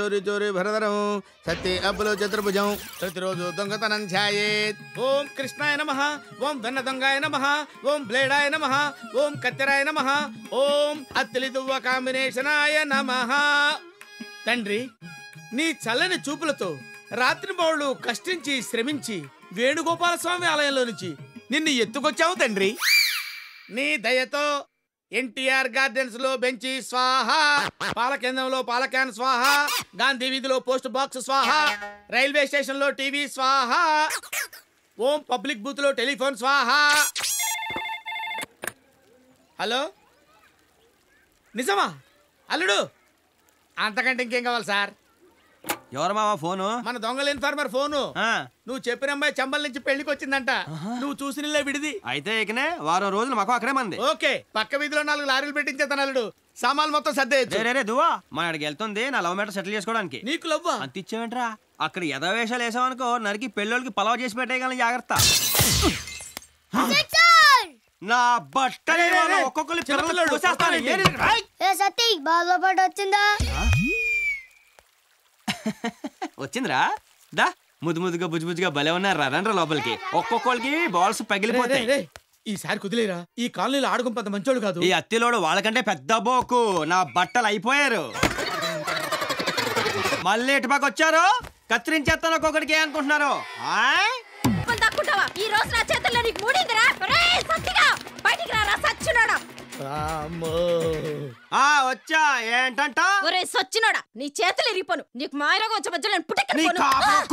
చోరీ చోరీ భరధరం సత్య అబ్బులో చతుర్భుజం ప్రతిరోజు దొంగతనం ఛాయేత్. ఓం కృష్ణాయ నమః, ఓం వెన్న దొంగాయ నమః, ఓం బ్లేడాయ నమః, ఓం కత్తెరాయ నమః, ఓం అత్తిలి దువ్వ కాంబినేషనాయ నమః. తండ్రి, నీ చల్లని చూపులతో రాత్రి బౌళ్ళు కష్టించి శ్రమించి వేణుగోపాల స్వామి ఆలయంలో నుంచి నిన్ను ఎత్తుకొచ్చావు తండ్రి. నీ దయతో ఎన్టీఆర్ గార్డెన్స్ లో బెంచి స్వాహ, పాలకేంద్రంలో పాలక్యాన్ స్వాహ, గాంధీ వీధిలో పోస్ట్ బాక్స్ స్వాహ, రైల్వే స్టేషన్ లో టీవీ స్వాహ, ఓం పబ్లిక్ బూత్ లో టెలిఫోన్ స్వాహ. హలో, నిజమా అల్లుడు? అంతకంటే ఇంకేం కావాలి సార్? ఎవరు మావా ఫోను? మన దొంగల ఇన్ఫార్మర్ ఫోను. నువ్వు చెప్పిన అమ్మాయి చంబల్ నుంచి పెళ్లికి వచ్చిందంట. నువ్వు చూసిన విడిది అయితే ఇకనే వారం రోజులు మాకు అక్కడే మంది. ఓకే, పక్క వీధిలో 4 లారీలు పెట్టించేస్తాను అల్లుడు. సామాన్లు మొత్తం సర్దేయచ్చు. దువ్వా మా అడికి వెళ్తుంది నా లవ్ మ్యాటర్ సెటిల్ చేసుకోవడానికి. నీకు లవ్వా? అంత ఇచ్చేవేంట్రా? అక్కడ యథావేషాలు వేసావనుకో నరికి పెళ్ళోళ్ళకి పలావ్ చేసి పెట్టేయగలను. జాగ్రత్త. నా బట్టలు ఒక్కొక్కరు వచ్చిందిరా. దా ముద్దు ముద్దుగా బుజ్జు బుజ్జుగా భలే ఉన్నారా. రండ్రా లోపలికి. ఒక్కొక్కరికి బాల్స్ పగిలిపోతాయి. ఈసారి కుదిలేరా? ఈ కాలనీలో ఆడుకుని పెద్ద మంచోడు కాదు. ఈ అత్తిలోడు వాళ్ళకంటే పెద్ద బోకు. నా బట్టలు అయిపోయారు. మళ్ళీ ఇటుపక్క వచ్చారు. కత్తిరించేస్తాను ఒక్కొక్కడికి. అనుకుంటున్నారు ఈ రోజు నా చేతుల్లో నీకు మూడిందిరా. బయటికి రారా సచ్చినోడా. వచ్చా ఏంటంట? ఒరే సచ్చినోడా, నీ చేతులు ఇరిగిపోను. నీకు మాయరోగం వచ్చే మధ్యలో నేను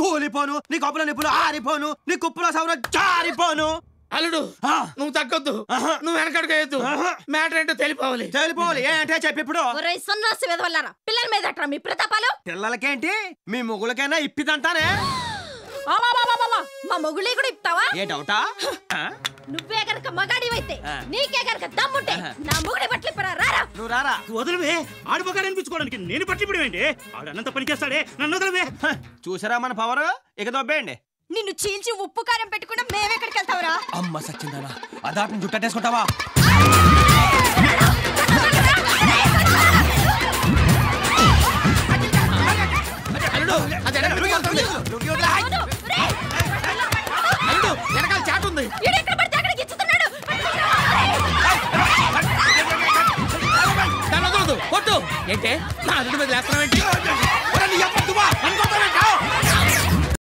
కూలిపోను. నీ కప్పుల నిప్పులు ఆరిపోను. నీ కుప్పుల సౌరం జారిపోను. అల్లుడు, నువ్వు తగ్గొద్దు. నువ్వు వెనకడుగేయద్దు. మ్యాటర్ ఏంటో తెలిపోవాలి. ఏంటే చెప్పి ఇప్పుడు. ఒరే సన్నాసి వెదవల్లారా, పిల్లల మీద అట్రా మీ ప్రతాపాలు. పిల్లలకేంటి, మీ మొగులకైనా ఇప్పిదంటానే. మా మొగుళ్ళే కూడా ఇప్తావా? ఏ డౌటా? నువ్వే గనక మగాడివైతే, నీకే గనక దమ్ముంటే నా మొగుడి బట్టలిప్పరా. రారా. నువ్వు రారా. వదలవే. ఆడు మగాడు అనిపించుకోవడానికి నేను బట్టలిప్పడం ఏంటి? ఆడన్నంత పని చేస్తాడే, నన్ను వదలవే. చూసారా మన పవర్? ఇక దొబ్బేయండి. నిన్ను చీల్చి ఉప్పు కారం పెట్టుకుంటే మేమెక్కడికి వెళ్తావురా? అమ్మ సచ్చిందానా, అదాటిని జుట్టేసుకుంటావా? వెనకాల చాట్ ఉంది. కొట్టు. ఏంటే నా అల్లుడి మీద లేస్తున్నావేంటి?